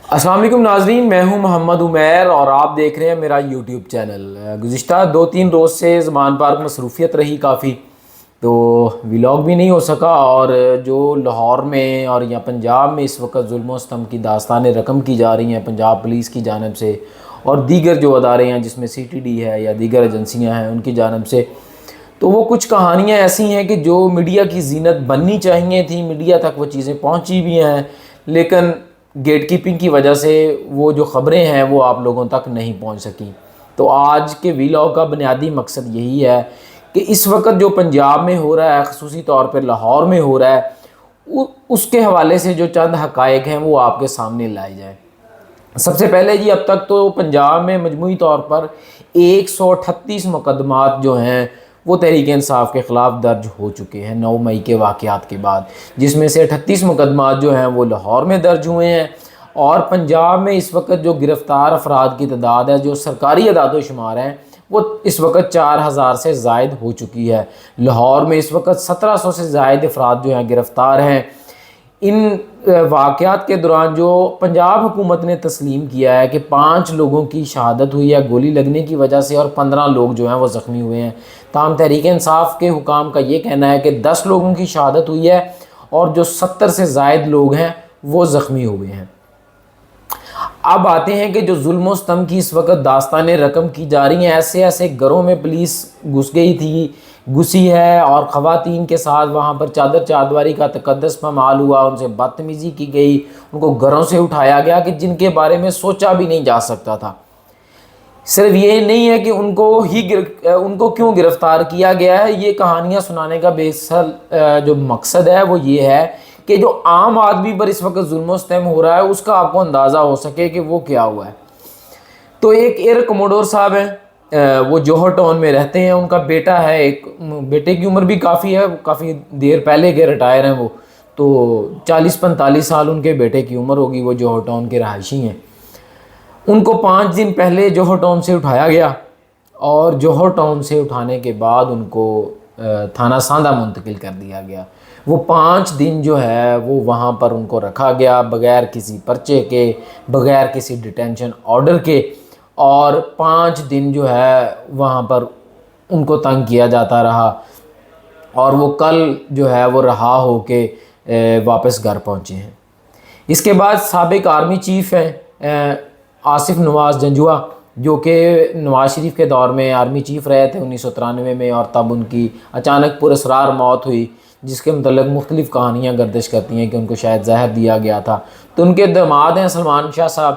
السلام علیکم ناظرین، میں ہوں محمد عمیر اور آپ دیکھ رہے ہیں میرا یوٹیوب چینل۔ گزشتہ 2-3 روز سے زمان پارک مصروفیت رہی کافی، تو ولاگ بھی نہیں ہو سکا۔ اور جو لاہور میں اور یا پنجاب میں اس وقت ظلم و ستم کی داستانیں رقم کی جا رہی ہیں پنجاب پولیس کی جانب سے اور دیگر جو ادارے ہیں جس میں CTD ہے یا دیگر ایجنسیاں ہیں ان کی جانب سے، تو وہ کچھ کہانیاں ایسی ہیں کہ جو میڈیا کی زینت بننی چاہیے تھیں، میڈیا تک وہ چیزیں پہنچی بھی ہیں، لیکن گیٹ کیپنگ کی وجہ سے وہ جو خبریں ہیں وہ آپ لوگوں تک نہیں پہنچ سکیں۔ تو آج کے ویلاگ کا بنیادی مقصد یہی ہے کہ اس وقت جو پنجاب میں ہو رہا ہے، خصوصی طور پر لاہور میں ہو رہا ہے، اس کے حوالے سے جو چند حقائق ہیں وہ آپ کے سامنے لائے جائیں۔ سب سے پہلے جی، اب تک تو پنجاب میں مجموعی طور پر 138 مقدمات جو ہیں وہ تحریک انصاف کے خلاف درج ہو چکے ہیں 9 مئی کے واقعات کے بعد، جس میں سے 38 مقدمات جو ہیں وہ لاہور میں درج ہوئے ہیں۔ اور پنجاب میں اس وقت جو گرفتار افراد کی تعداد ہے جو سرکاری اعداد و شمار ہیں وہ اس وقت 4000 سے زائد ہو چکی ہے۔ لاہور میں اس وقت 1700 سے زائد افراد جو ہیں گرفتار ہیں۔ ان واقعات کے دوران جو پنجاب حکومت نے تسلیم کیا ہے کہ 5 لوگوں کی شہادت ہوئی ہے گولی لگنے کی وجہ سے اور 15 لوگ جو ہیں وہ زخمی ہوئے ہیں، تاہم تحریک انصاف کے حکام کا یہ کہنا ہے کہ 10 لوگوں کی شہادت ہوئی ہے اور جو 70 سے زائد لوگ ہیں وہ زخمی ہوئے ہیں۔ اب آتے ہیں کہ جو ظلم و ستم کی اس وقت داستانیں رقم کی جا رہی ہیں، ایسے ایسے گھروں میں پولیس گھسی ہے اور خواتین کے ساتھ وہاں پر چادر چادواری کا تقدس پامال ہوا، ان سے بدتمیزی کی گئی، ان کو گھروں سے اٹھایا گیا کہ جن کے بارے میں سوچا بھی نہیں جا سکتا تھا۔ صرف یہ نہیں ہے کہ ان کو کیوں گرفتار کیا گیا ہے، یہ کہانیاں سنانے کا بیسل جو مقصد ہے وہ یہ ہے کہ جو عام آدمی پر اس وقت ظلم و ستم ہو رہا ہے اس کا آپ کو اندازہ ہو سکے کہ وہ کیا ہوا ہے۔ تو ایک ایئر کموڈور صاحب ہیں، وہ جوہر ٹاؤن میں رہتے ہیں، ان کا بیٹا ہے، ایک بیٹے کی عمر بھی کافی ہے، کافی دیر پہلے کے ریٹائر ہیں وہ، تو 40-45 سال ان کے بیٹے کی عمر ہوگی، وہ جوہر ٹاؤن کے رہائشی ہیں۔ ان کو 5 دن پہلے جوہر ٹاؤن سے اٹھایا گیا اور جوہر ٹاؤن سے اٹھانے کے بعد ان کو تھانہ ساندھا منتقل کر دیا گیا۔ وہ 5 دن جو ہے وہ وہاں پر ان کو رکھا گیا بغیر کسی پرچے کے، بغیر کسی ڈیٹینشن آرڈر کے، اور 5 دن جو ہے وہاں پر ان کو تنگ کیا جاتا رہا، اور وہ کل جو ہے وہ رہا ہو کے واپس گھر پہنچے ہیں۔ اس کے بعد سابق آرمی چیف ہیں آصف نواز جنجوعہ، جو کہ نواز شریف کے دور میں آرمی چیف رہے تھے 1993 میں، اور تب ان کی اچانک پراسرار موت ہوئی جس کے متعلق مختلف کہانیاں گردش کرتی ہیں کہ ان کو شاید زہر دیا گیا تھا۔ تو ان کے داماد ہیں سلمان شاہ صاحب،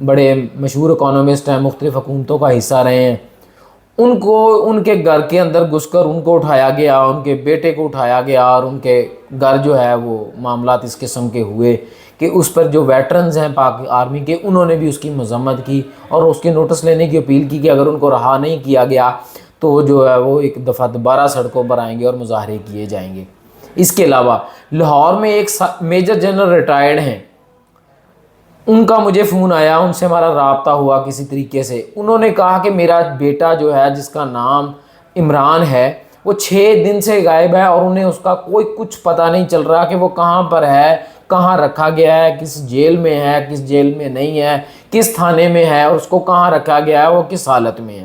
بڑے مشہور اکانومسٹ ہیں، مختلف حکومتوں کا حصہ رہے ہیں۔ ان کو ان کے گھر کے اندر گھس کر ان کو اٹھایا گیا، ان کے بیٹے کو اٹھایا گیا، اور ان کے گھر جو ہے وہ معاملات اس قسم کے ہوئے کہ اس پر جو ویٹرنز ہیں پاک آرمی کے انہوں نے بھی اس کی مذمت کی اور اس کے نوٹس لینے کی اپیل کی کہ اگر ان کو رہا نہیں کیا گیا تو جو ہے وہ ایک دفعہ دوبارہ سڑکوں پر آئیں گے اور مظاہرے کیے جائیں گے۔ اس کے علاوہ لاہور میں ایک میجر جنرل ریٹائرڈ ہیں، ان کا مجھے فون آیا، ان سے ہمارا رابطہ ہوا کسی طریقے سے۔ انہوں نے کہا کہ میرا بیٹا جو ہے جس کا نام عمران ہے وہ 6 دن سے غائب ہے اور انہیں اس کا کوئی کچھ پتہ نہیں چل رہا کہ وہ کہاں پر ہے، کہاں رکھا گیا ہے، کس جیل میں ہے، کس جیل میں نہیں ہے، کس تھانے میں ہے، اور اس کو کہاں رکھا گیا ہے، وہ کس حالت میں ہے۔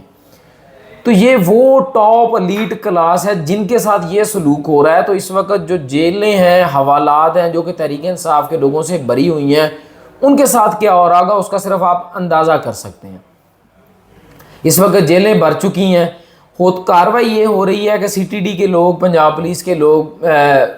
تو یہ وہ ٹاپ ایلیٹ کلاس ہے جن کے ساتھ یہ سلوک ہو رہا ہے۔ تو اس وقت جو جیلیں ہیں، حوالات ہیں جو کہ تحریک انصاف کے لوگوں سے بری ہوئی ہیں، ان کے ساتھ کیا ہو رہا گا اس کا صرف آپ اندازہ کر سکتے ہیں۔ اس وقت جیلیں بھر چکی ہیں۔ کاروائی یہ ہو رہی ہے کہ CTD کے لوگ، پنجاب پولیس کے لوگ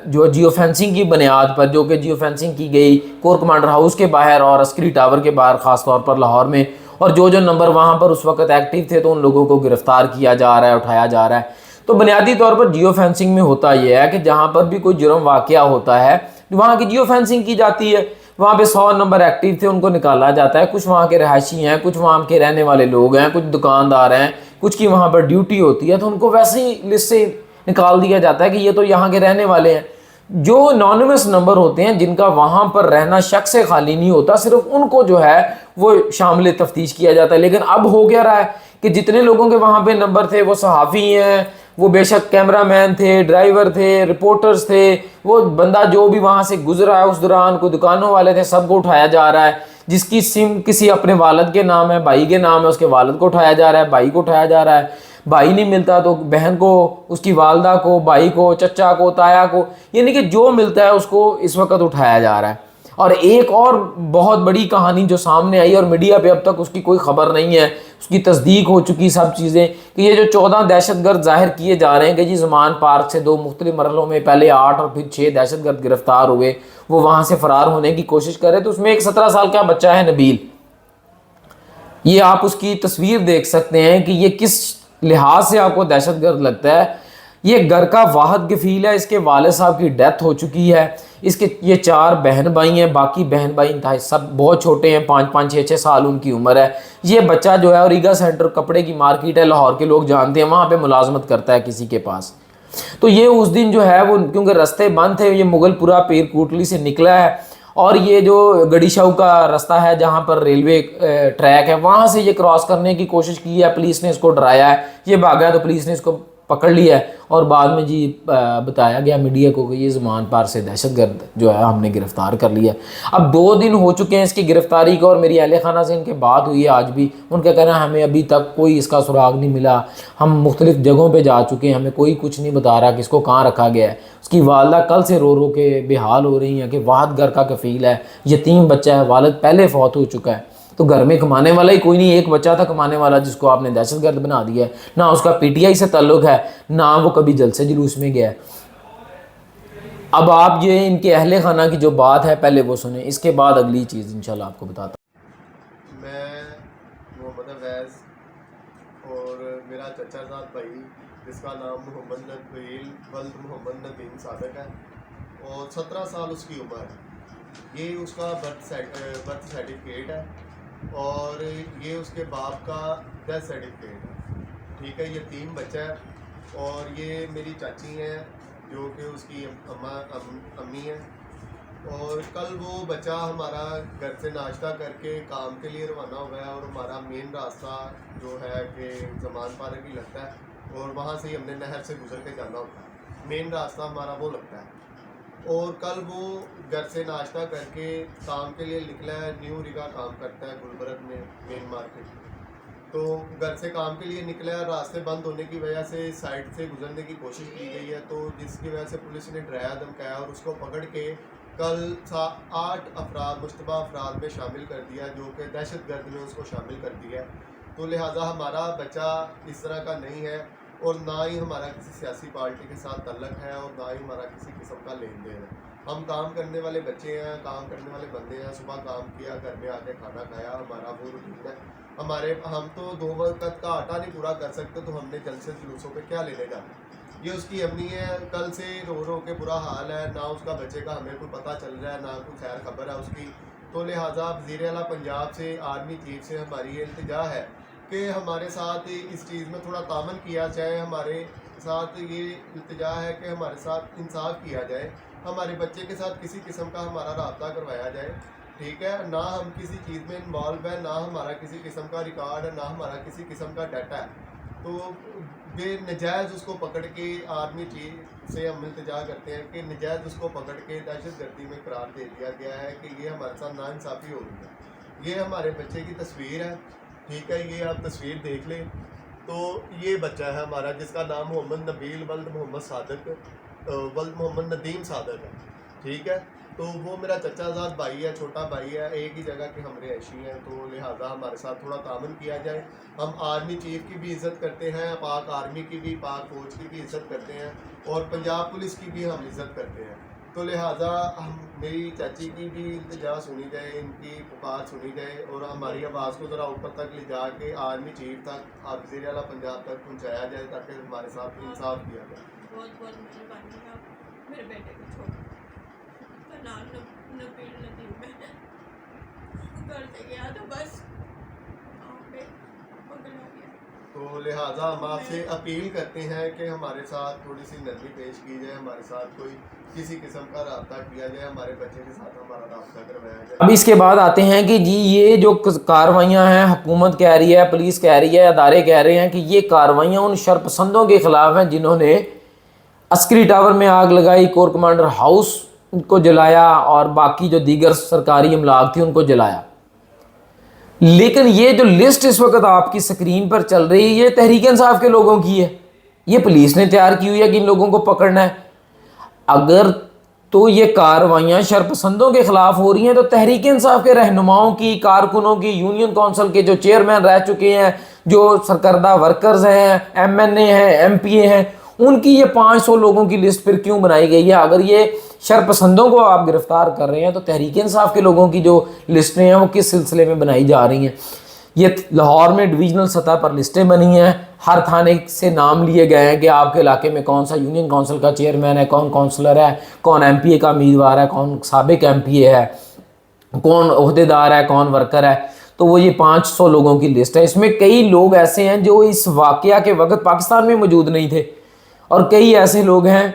جو جیو فینسنگ کی بنیاد پر، جو کہ جیو فینسنگ کی گئی کور کمانڈر ہاؤس کے باہر اور عسکری ٹاور کے باہر خاص طور پر لاہور میں، اور جو نمبر وہاں پر اس وقت ایکٹیو تھے تو ان لوگوں کو گرفتار کیا جا رہا ہے، اٹھایا جا رہا ہے۔ تو بنیادی طور پر جیو فینسنگ میں ہوتا یہ ہے کہ جہاں پر بھی کوئی جرم واقعہ ہوتا ہے وہاں کی جیو فینسنگ کی جاتی ہے۔ وہاں پہ 100 نمبر ایکٹیو تھے، ان کو نکالا جاتا ہے، کچھ وہاں کے رہائشی ہیں، کچھ وہاں کے رہنے والے لوگ ہیں، کچھ دکاندار ہیں، کچھ کی وہاں پر ڈیوٹی ہوتی ہے، تو ان کو ویسے ہی لسٹ سے نکال دیا جاتا ہے کہ یہ تو یہاں کے رہنے والے ہیں۔ جو انونیمس نمبر ہوتے ہیں جن کا وہاں پر رہنا شک سے خالی نہیں ہوتا، صرف ان کو جو ہے وہ شامل تفتیش کیا جاتا ہے۔ لیکن اب ہو گیا رہا ہے کہ جتنے لوگوں کے وہاں پہ نمبر تھے وہ صحافی ہیں، وہ بے شک کیمرہ مین تھے، ڈرائیور تھے، رپورٹرز تھے، وہ بندہ جو بھی وہاں سے گزرا ہے اس دوران، کوئی دکانوں والے تھے، سب کو اٹھایا جا رہا ہے۔ جس کی سم کسی اپنے والد کے نام ہے، بھائی کے نام ہے، اس کے والد کو اٹھایا جا رہا ہے، بھائی کو اٹھایا جا رہا ہے، بھائی نہیں ملتا تو بہن کو، اس کی والدہ کو، بھائی کو، چچا کو، تایا کو، یعنی کہ جو ملتا ہے اس کو اس وقت اٹھایا جا رہا ہے۔ اور ایک اور بہت بڑی کہانی جو سامنے آئی اور میڈیا پہ اب تک اس کی کوئی خبر نہیں ہے، اس کی تصدیق ہو چکی سب چیزیں، کہ یہ جو 14 دہشت گرد ظاہر کیے جا رہے ہیں کہ جی زمان پارک سے 2 مختلف مرحلوں میں پہلے 8 اور پھر 6 دہشت گرد گرفتار ہوئے، وہ وہاں سے فرار ہونے کی کوشش کر رہے، تو اس میں ایک 17 سال کا بچہ ہے نبیل، یہ آپ اس کی تصویر دیکھ سکتے ہیں کہ یہ کس لحاظ سے آپ کو دہشت گرد لگتا ہے۔ یہ گھر کا واحد کفیل ہے، اس کے والد صاحب کی ڈیتھ ہو چکی ہے، اس کے یہ 4 بہن بھائی ہیں، باقی بہن بھائی انتہائی سب بہت چھوٹے ہیں، 5 6 سال ان کی عمر ہے۔ یہ بچہ جو ہے اوریگا سینٹر کپڑے کی مارکیٹ ہے، لاہور کے لوگ جانتے ہیں، وہاں پہ ملازمت کرتا ہے کسی کے پاس۔ تو یہ اس دن جو ہے وہ کیونکہ رستے بند تھے، یہ مغل پورہ پیر کوٹلی سے نکلا ہے، اور یہ جو گڑی شاہو کا رستہ ہے جہاں پر ریلوے ٹریک ہے، وہاں سے یہ کراس کرنے کی کوشش کی ہے، پولیس نے اس کو ڈرایا ہے، یہ بھاگا تو پولیس نے اس کو پکڑ لیا ہے، اور بعد میں جی بتایا گیا میڈیا کو کہ یہ زمان پار سے دہشت گرد جو ہے ہم نے گرفتار کر لیا۔ اب 2 دن ہو چکے ہیں اس کی گرفتاری کو، اور میری اہل خانہ سے ان کے بات ہوئی ہے آج بھی، ان کا کہنا ہے ہمیں ابھی تک کوئی اس کا سراغ نہیں ملا، ہم مختلف جگہوں پہ جا چکے ہیں، ہمیں کوئی کچھ نہیں بتا رہا کہ اس کو کہاں رکھا گیا ہے۔ اس کی والدہ کل سے رو رو کے بے حال ہو رہی ہیں کہ واحد گھر کا کفیل ہے، یتیم بچہ ہے، والد پہلے فوت ہو چکا ہے، تو گھر میں کمانے والا ہی کوئی نہیں، ایک بچہ تھا کمانے والا جس کو آپ نے دہشت گرد بنا دیا ہے، نہ اس کا پی ٹی آئی سے تعلق ہے، نہ وہ کبھی جلسے جلوس میں گیا ہے۔ اب آپ یہ ان کے اہل خانہ کی جو بات ہے پہلے وہ سنیں، اس کے بعد اگلی چیز انشاءاللہ آپ کو بتاتا ہوں۔ میں محمد اویس اور میرا چچا زاد بھائی جس کا نام محمد نبیل ولد محمد ندیم صادق ہے، اور 17 سال اس کی عمر ہے۔ یہ اس کا برتھ سرٹیفکیٹ ہے، اور یہ اس کے باپ کا ڈیتھ سرٹیفکیٹ ہے، ٹھیک ہے۔ یہ 3 بچہ ہے، اور یہ میری چاچی ہیں جو کہ اس کی امی ہیں، اور کل وہ بچہ ہمارا گھر سے ناشتہ کر کے کام کے لیے روانہ ہوا ہے، اور ہمارا مین راستہ جو ہے کہ زمان پارک ہی لگتا ہے، اور وہاں سے ہی ہم نے نہر سے گزر کے جانا ہوتا ہے، مین راستہ ہمارا وہ لگتا ہے۔ اور کل وہ گھر سے ناشتہ کر کے کام کے لیے نکلا ہے، نیو ریگا کام کرتا ہے گلبرگ میں مین مارکیٹ، تو گھر سے کام کے لیے نکلا ہے، راستے بند ہونے کی وجہ سے سائڈ سے گزرنے کی کوشش کی گئی ہے، تو جس کی وجہ سے پولیس نے ڈرایا دھمکایا اور اس کو پکڑ کے کل 8 افراد مشتبہ افراد میں شامل کر دیا، جو کہ دہشت گرد میں اس کو شامل کر دیا ہے۔ تو لہٰذا ہمارا بچہ اس طرح کا نہیں ہے، اور نہ ہی ہمارا کسی سیاسی پارٹی کے ساتھ تعلق ہے، اور نہ ہی ہمارا کسی قسم کا لین دین ہے۔ ہم کام کرنے والے بچے ہیں، کام کرنے والے بندے ہیں، صبح کام کیا، گھر میں آ کے کھانا کھایا، ہمارا وہ روٹین ہے۔ ہم تو 2 وقت کا آٹا نہیں پورا کر سکتے، تو ہم نے جلسے جلوسوں پہ کیا لینے جانا۔ یہ اس کی امی ہے، کل سے رو رو کے برا حال ہے، نہ اس کا بچے کا ہمیں کوئی پتہ چل رہا ہے، نہ کوئی خیر خبر ہے اس کی۔ تو لہٰذا وزیر اعلیٰ پنجاب سے، آرمی چیف سے ہماری یہ التجا ہے کہ ہمارے ساتھ اس چیز میں تھوڑا تعاون کیا جائے، ہمارے ساتھ یہ التجا ہے کہ ہمارے ساتھ انصاف کیا جائے، ہمارے بچے کے ساتھ کسی قسم کا ہمارا رابطہ کروایا جائے، ٹھیک ہے۔ نہ ہم کسی چیز میں انوالو ہے، نہ ہمارا کسی قسم کا ریکارڈ ہے، نہ ہمارا کسی قسم کا ڈیٹا ہے، تو بے نجائز اس کو پکڑ کے آرمی چیف سے ہم التجا کرتے ہیں کہ نجائز اس کو پکڑ کے دہشت گردی میں قرار دے دیا گیا ہے، کہ یہ ہمارے ساتھ ناانصافی ہو رہی ہے۔ یہ ہمارے بچے کی تصویر ہے، ٹھیک ہے، یہ آپ تصویر دیکھ لیں، تو یہ بچہ ہے ہمارا جس کا نام محمد نبیل ولد محمد صادق ولد محمد ندیم صادق ہے، ٹھیک ہے۔ تو وہ میرا چچا زاد بھائی ہے، چھوٹا بھائی ہے، ایک ہی جگہ کے ہم رہائشی ہیں، تو لہٰذا ہمارے ساتھ تھوڑا تعاون کیا جائے۔ ہم آرمی چیف کی بھی عزت کرتے ہیں، پاک آرمی کی بھی، پاک فوج کی بھی عزت کرتے ہیں، اور پنجاب پولیس کی بھی ہم عزت کرتے ہیں، تو لہٰذا میری چاچی کی بھی التجا سنی جائے، ان کی پکار سنی جائے، اور ہماری آواز کو ذرا اوپر تک لے جا کے آرمی چیف تک، وزیر اعلیٰ پنجاب تک پہنچایا جائے، تاکہ ہمارے ساتھ انصاف کیا جائے۔ بہت بہت مہربانی ہے، آپ میرے بیٹے کو چھوڑ، اس کا نام نبیل ندیم ہے، گھر سے گیا تو بس وہاں پہ پکڑا گیا۔ تو لہٰذا ہم آپ سے اپیل کرتے ہیں کہ ہمارے ساتھ تھوڑی سی نرمی پیش کی جائے، ہمارے ساتھ کوئی کسی قسم کا رابطہ کیا جائے، ہمارے بچے کے ساتھ ہمارا رابطہ کروایا جائے۔ اب اس کے بعد آتے ہیں کہ جی یہ جو کارروائیاں ہیں، حکومت کہہ رہی ہے، پولیس کہہ رہی ہے، ادارے کہہ رہے ہیں کہ یہ کارروائیاں ان شرپسندوں کے خلاف ہیں جنہوں نے عسکری ٹاور میں آگ لگائی، کور کمانڈر ہاؤس کو جلایا، اور باقی جو دیگر سرکاری املاک تھی ان کو جلایا۔ لیکن یہ جو لسٹ اس وقت آپ کی سکرین پر چل رہی ہے یہ تحریک انصاف کے لوگوں کی ہے، یہ پولیس نے تیار کی ہوئی ہے کہ ان لوگوں کو پکڑنا ہے۔ اگر تو یہ کارروائیاں شرپسندوں کے خلاف ہو رہی ہیں تو تحریک انصاف کے رہنماؤں کی، کارکنوں کی، یونین کونسل کے جو چیئرمین رہ چکے ہیں، جو سرکردہ ورکرز ہیں، ایم این اے ہیں، ایم پی اے ہیں، ان کی یہ 500 لوگوں کی لسٹ پھر کیوں بنائی گئی ہے؟ اگر یہ شرپسندوں کو آپ گرفتار کر رہے ہیں تو تحریک انصاف کے لوگوں کی جو لسٹیں ہیں وہ کس سلسلے میں بنائی جا رہی ہیں؟ یہ لاہور میں ڈویژنل سطح پر لسٹیں بنی ہیں، ہر تھانے سے نام لیے گئے ہیں کہ آپ کے علاقے میں کون سا یونین کونسل کا چیئرمین ہے، کون کونسلر ہے، کون ایم پی اے کا امیدوار ہے، کون سابق ایم پی اے ہے، کون عہدیدار ہے، کون ورکر ہے۔ تو وہ یہ 500 لوگوں کی لسٹ ہے۔ اس میں کئی لوگ ایسے ہیں جو اس واقعہ کے وقت پاکستان میں موجود نہیں تھے، اور کئی ایسے لوگ ہیں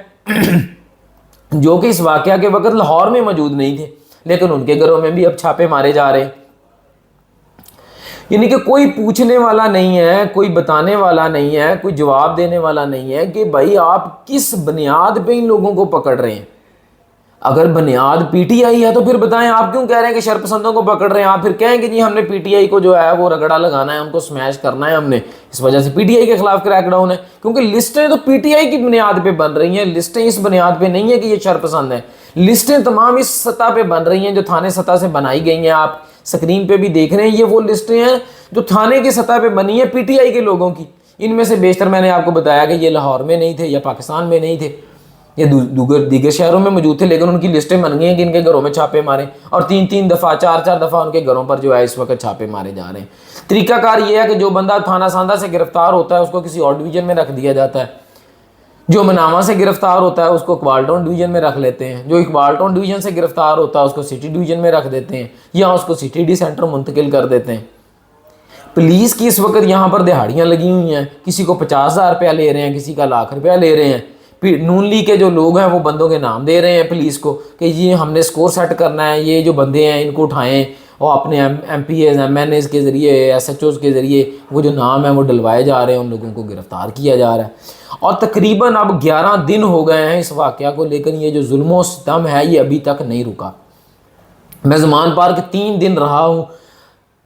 جو کہ اس واقعہ کے وقت لاہور میں موجود نہیں تھے، لیکن ان کے گھروں میں بھی اب چھاپے مارے جا رہے ہیں۔ یعنی کہ کوئی پوچھنے والا نہیں ہے، کوئی بتانے والا نہیں ہے، کوئی جواب دینے والا نہیں ہے کہ بھائی آپ کس بنیاد پہ ان لوگوں کو پکڑ رہے ہیں۔ اگر بنیاد پی ٹی آئی ہے تو پھر بتائیں آپ کیوں کہہ رہے ہیں کہ شرپسندوں کو پکڑ رہے ہیں؟ آپ پھر کہیں کہ جی ہم نے پی ٹی آئی کو جو ہے وہ رگڑا لگانا ہے، ہم کو سمیش کرنا ہے، ہم نے اس وجہ سے پی ٹی آئی کے خلاف کریک ڈاؤن ہے، کیونکہ لسٹیں تو پی ٹی آئی کی بنیاد پہ بن رہی ہیں۔ لسٹیں اس بنیاد پہ نہیں ہے کہ یہ شرپسند ہیں، لسٹیں تمام اس سطح پہ بن رہی ہیں جو تھانے سطح سے بنائی گئی ہیں۔ آپ سکرین پہ بھی دیکھ رہے ہیں، یہ وہ لسٹیں ہیں جو تھانے کی سطح پہ بنی ہیں پی ٹی آئی کے لوگوں کی۔ ان میں سے بیشتر میں نے آپ کو بتایا کہ یہ لاہور میں نہیں تھے یا پاکستان میں نہیں تھے، یہ دیگر شہروں میں موجود تھے، لیکن ان کی لسٹیں بن گئی ہیں کہ ان کے گھروں میں چھاپے مارے، اور 3 دفعہ 4 دفعہ ان کے گھروں پر جو ہے اس وقت چھاپے مارے جا رہے ہیں۔ طریقہ کار یہ ہے کہ جو بندہ تھانہ ساندہ سے گرفتار ہوتا ہے اس کو کسی اور ڈویژن میں رکھ دیا جاتا ہے، جو مناوا سے گرفتار ہوتا ہے اس کو اقبال ٹاؤن ڈویژن میں رکھ لیتے ہیں، جو اقبال ٹاؤن ڈویژن سے گرفتار ہوتا ہے اس کو سٹی ڈویژن میں رکھ دیتے ہیں، یا اس کو سی ٹی ڈی سینٹر منتقل کر دیتے ہیں۔ پولیس کی اس وقت یہاں پر دہاڑیاں لگی ہوئی ہیں، کسی کو 50,000 روپیہ لے رہے ہیں، کسی کا 1,00,000 روپیہ لے رہے ہیں۔ نون لیگ کے جو لوگ ہیں وہ بندوں کے نام دے رہے ہیں پولیس کو کہ یہ ہم نے سکور سیٹ کرنا ہے، یہ جو بندے ہیں ان کو اٹھائیں، اور اپنے M P As, M N As کے ذریعے، ایس ایچ اوز کے ذریعے وہ جو نام ہیں وہ ڈلوائے جا رہے ہیں، ان لوگوں کو گرفتار کیا جا رہا ہے۔ اور تقریباً اب 11 دن ہو گئے ہیں اس واقعہ کو، لیکن یہ جو ظلم و ستم ہے یہ ابھی تک نہیں رکا۔ میں زمان پارک 3 دن رہا ہوں،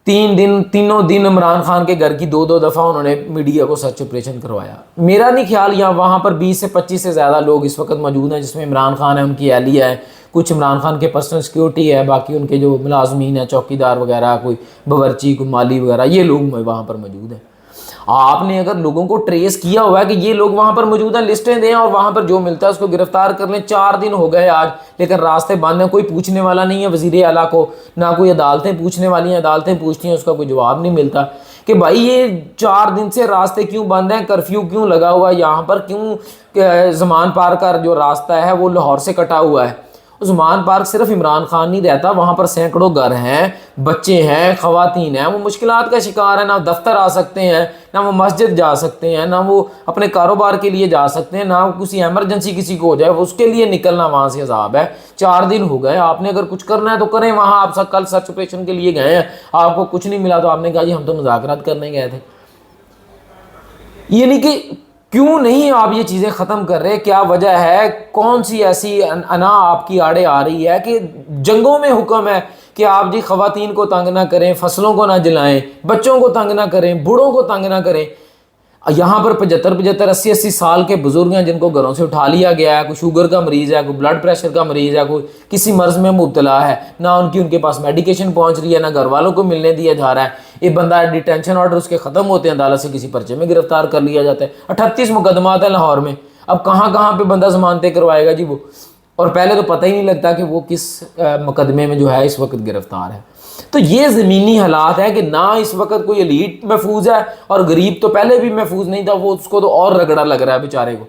تینوں دن عمران خان کے گھر کی 2 دفعہ انہوں نے میڈیا کو سرچ آپریشن کروایا۔ میرا نہیں خیال یہاں وہاں پر 20 سے 25 سے زیادہ لوگ اس وقت موجود ہیں، جس میں عمران خان ہے، ان کی اہلیہ ہے، کچھ عمران خان کے پرسنل سیکیورٹی ہے، باقی ان کے جو ملازمین ہیں، چوکیدار وغیرہ، کوئی باورچی، کوئی مالی وغیرہ، یہ لوگ وہاں پر موجود ہیں۔ آپ نے اگر لوگوں کو ٹریس کیا ہوا ہے کہ یہ لوگ وہاں پر موجود ہیں، لسٹیں دیں اور وہاں پر جو ملتا ہے اس کو گرفتار کر لیں۔ 4 دن ہو گئے آج، لیکن راستے بند ہیں، کوئی پوچھنے والا نہیں ہے وزیر اعلیٰ کو، نہ کوئی عدالتیں پوچھنے والی ہیں، عدالتیں پوچھتی ہیں اس کا کوئی جواب نہیں ملتا کہ بھائی یہ 4 دن سے راستے کیوں بند ہیں، کرفیو کیوں لگا ہوا ہے یہاں پر، کیوں زمان پارک کا جو راستہ ہے وہ لاہور سے کٹا ہوا ہے۔ زمان پارک صرف عمران خان نہیں رہتا، وہاں پر سینکڑوں گھر ہیں، بچے ہیں، خواتین ہیں، وہ مشکلات کا شکار ہیں، نہ دفتر آ سکتے ہیں، نہ وہ مسجد جا سکتے ہیں، نہ وہ اپنے کاروبار کے لیے جا سکتے ہیں، نہ کسی ایمرجنسی کسی کو ہو جائے اس کے لیے نکلنا وہاں سے عذاب ہے۔ 4 دن ہو گئے، آپ نے اگر کچھ کرنا ہے تو کریں۔ وہاں آپ کل سرچ آپریشن کے لیے گئے ہیں، آپ کو کچھ نہیں ملا تو آپ نے کہا جی ہم تو مذاکرات کرنے گئے تھے۔ یعنی کہ کیوں نہیں آپ یہ چیزیں ختم کر رہے؟ کیا وجہ ہے؟ کون سی ایسی انا آپ کی آڑے آ رہی ہے کہ جنگوں میں حکم ہے کہ آپ جی خواتین کو تنگ نہ کریں، فصلوں کو نہ جلائیں، بچوں کو تنگ نہ کریں، بوڑھوں کو تنگ نہ کریں؟ یہاں پر 75 80 سال کے بزرگ ہیں جن کو گھروں سے اٹھا لیا گیا ہے، کوئی شوگر کا مریض ہے، کوئی بلڈ پریشر کا مریض ہے، کوئی کسی مرض میں مبتلا ہے، نہ ان کے پاس میڈیکیشن پہنچ رہی ہے، نہ گھر والوں کو ملنے دیا جا رہا ہے۔ یہ بندہ ڈیٹینشن آرڈر اس کے ختم ہوتے ہیں، عدالت سے کسی پرچے میں گرفتار کر لیا جاتا ہے۔ 38 مقدمات ہیں لاہور میں، اب کہاں پہ بندہ ضمانتیں کروائے گا جی وہ؟ اور پہلے تو پتہ ہی نہیں لگتا کہ وہ کس مقدمے میں جو ہے اس وقت گرفتار ہے۔ تو یہ زمینی حالات ہے کہ نہ اس وقت کوئی ایلیٹ محفوظ ہے، اور غریب تو پہلے بھی محفوظ نہیں تھا، وہ اس کو تو اور رگڑا لگ رہا ہے بیچارے کو،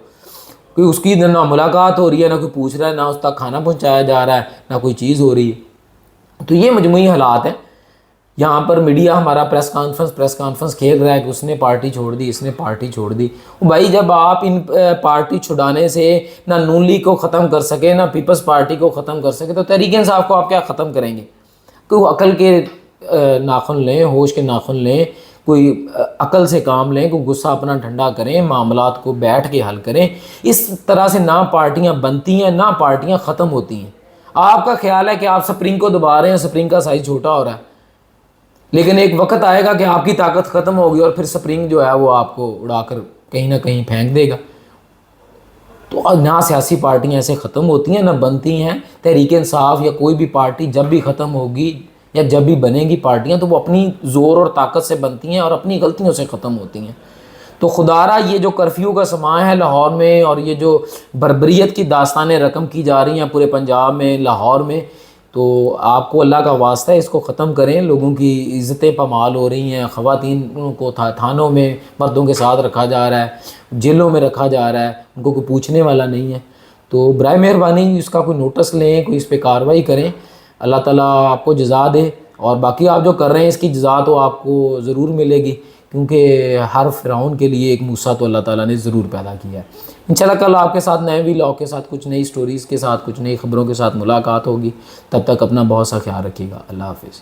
کوئی اس کی نہ ملاقات ہو رہی ہے، نہ کوئی پوچھ رہا ہے، نہ اس تک کھانا پہنچایا جا رہا ہے، نہ کوئی چیز ہو رہی ہے۔ تو یہ مجموعی حالات ہیں۔ یہاں پر میڈیا ہمارا پریس کانفرنس کھیل رہا ہے کہ اس نے پارٹی چھوڑ دی، اس نے پارٹی چھوڑ دی۔ بھائی جب آپ ان پارٹی چھڑانے سے نہ نون لیگ کو ختم کر سکے، نہ پیپلز پارٹی کو ختم کر سکے، تو تحریک انصاف کو آپ کیا ختم کریں گے؟ کوئی عقل کے ناخن لیں، ہوش کے ناخن لیں، کوئی عقل سے کام لیں، کوئی غصہ اپنا ٹھنڈا کریں، معاملات کو بیٹھ کے حل کریں۔ اس طرح سے نہ پارٹیاں بنتی ہیں، نہ پارٹیاں ختم ہوتی ہیں۔ آپ کا خیال ہے کہ آپ سپرنگ کو دبا رہے ہیں، سپرنگ کا سائز چھوٹا ہو رہا ہے، لیکن ایک وقت آئے گا کہ آپ کی طاقت ختم ہوگی اور پھر سپرنگ جو ہے وہ آپ کو اڑا کر کہیں نہ کہیں پھینک دے گا. تو نہ سیاسی پارٹیاں ایسے ختم ہوتی ہیں نہ بنتی ہیں. تحریک انصاف یا کوئی بھی پارٹی جب بھی ختم ہوگی یا جب بھی بنے گی پارٹیاں تو وہ اپنی زور اور طاقت سے بنتی ہیں اور اپنی غلطیوں سے ختم ہوتی ہیں. تو خدارہ یہ جو کرفیو کا سماں ہے لاہور میں اور یہ جو بربریت کی داستانیں رقم کی جا رہی ہیں پورے پنجاب میں لاہور میں، تو آپ کو اللہ کا واسطہ ہے اس کو ختم کریں. لوگوں کی عزتیں پامال ہو رہی ہیں، خواتین کو تھانوں میں مردوں کے ساتھ رکھا جا رہا ہے، جیلوں میں رکھا جا رہا ہے، ان کو کوئی پوچھنے والا نہیں ہے. تو برائے مہربانی اس کا کوئی نوٹس لیں، کوئی اس پہ کارروائی کریں. اللہ تعالیٰ آپ کو جزا دے، اور باقی آپ جو کر رہے ہیں اس کی جزا تو آپ کو ضرور ملے گی، کیونکہ ہر فرعون کے لیے ایک موسیٰ تو اللہ تعالیٰ نے ضرور پیدا کیا ہے. انشاءاللہ کل آپ کے ساتھ نئے ویلاگ کے ساتھ کچھ نئی سٹوریز کے ساتھ کچھ نئی خبروں کے ساتھ ملاقات ہوگی. تب تک اپنا بہت سا خیال رکھیے گا. اللہ حافظ.